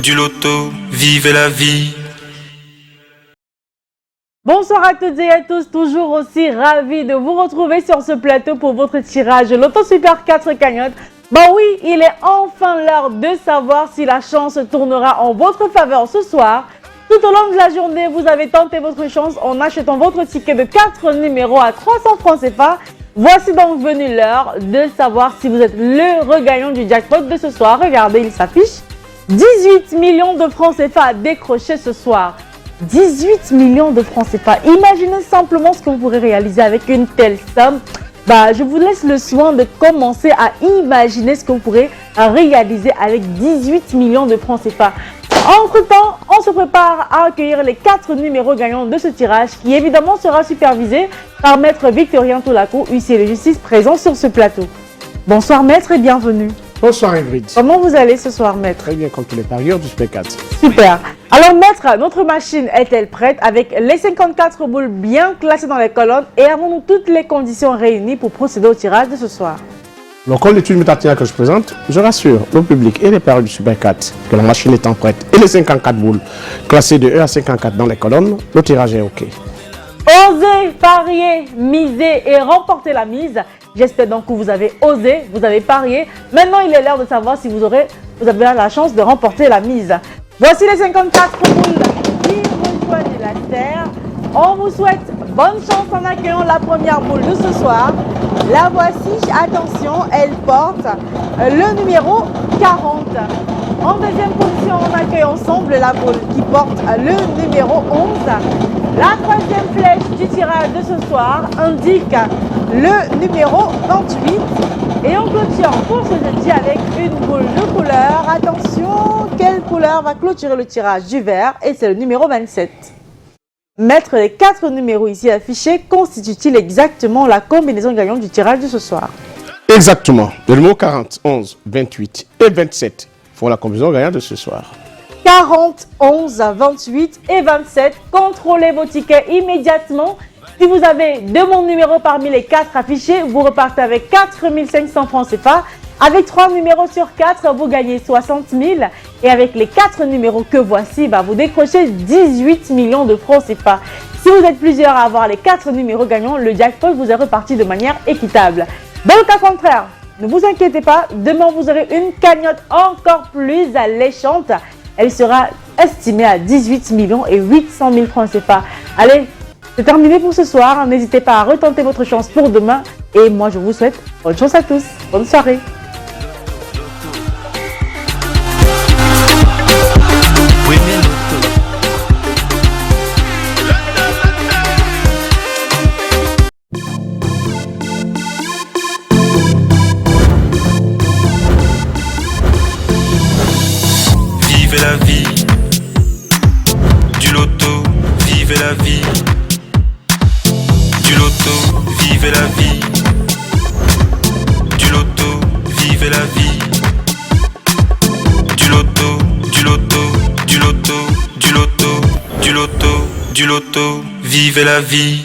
du loto, vivez la vie. Bonsoir à toutes et à tous, toujours aussi ravi de vous retrouver sur ce plateau pour votre tirage Loto Super 4 cagnottes. Bah oui, il est enfin l'heure de savoir si la chance tournera en votre faveur ce soir. Tout au long de la journée, vous avez tenté votre chance en achetant votre ticket de 4 numéros à 300 francs CFA. Voici donc venue l'heure de savoir si vous êtes le regagnant du jackpot de ce soir. Regardez, il s'affiche. 18 millions de francs CFA à décrocher ce soir. 18 millions de francs CFA. Imaginez simplement ce que vous pourrez réaliser avec une telle somme. Je vous laisse le soin de commencer à imaginer ce que vous pourrez réaliser avec 18 millions de francs CFA. Entre-temps, on se prépare à accueillir les 4 numéros gagnants de ce tirage qui évidemment sera supervisé par Maître Victorien Toulakou, huissier de justice présent sur ce plateau. Bonsoir Maître et bienvenue. Bonsoir Ingrid. Comment vous allez ce soir Maître? Très bien, comme tous les parieurs du Super 4. Super. Alors Maître, notre machine est-elle prête avec les 54 boules bien classées dans les colonnes et avons-nous toutes les conditions réunies pour procéder au tirage de ce soir? Donc, comme l'étude métatinale que je présente, je rassure le public et les parieurs du Super 4 que la machine étant prête et les 54 boules classées de 1 à 54 dans les colonnes, le tirage est OK. Osez, parier, miser et remporter la mise. J'espère donc que vous avez osé, vous avez parié. Maintenant, il est l'heure de savoir si vous avez la chance de remporter la mise. Voici les 54 boules qui rejoignent la terre. On vous souhaite bonne chance en accueillant la première boule de ce soir. La voici, attention, elle porte le numéro 40. En deuxième position, on accueille ensemble la boule qui porte le numéro 11. La troisième flèche du tirage de ce soir indique le numéro 28. Et on clôture pour ce jeudi avec une boule de couleur. Attention, quelle couleur va clôturer le tirage? Du vert et c'est le numéro 27. Maître, les 4 numéros ici affichés constituent-ils exactement la combinaison gagnante du tirage de ce soir? Exactement. Le numéro 40, 11, 28 et 27 font la combinaison gagnante de ce soir. 40, 11, 28 et 27. Contrôlez vos tickets immédiatement. Si vous avez 2 bons numéros parmi les 4 affichés, vous repartez avec 4 500 francs CFA. Avec 3 numéros sur 4, vous gagnez 60 000. Et avec les 4 numéros que voici, vous décrochez 18 millions de francs CFA. Si vous êtes plusieurs à avoir les 4 numéros gagnants, le jackpot vous est reparti de manière équitable. Dans le cas contraire, ne vous inquiétez pas, demain vous aurez une cagnotte encore plus alléchante. Elle sera estimée à 18 millions et 800 000 francs CFA. Allez, c'est terminé pour ce soir. N'hésitez pas à retenter votre chance pour demain. Et moi, je vous souhaite bonne chance à tous. Bonne soirée. Vivez la vie du loto, vivez la vie du loto, vivez la vie du loto, vivez la vie du loto, du loto, du loto, du loto, du loto, du loto, vivez la vie.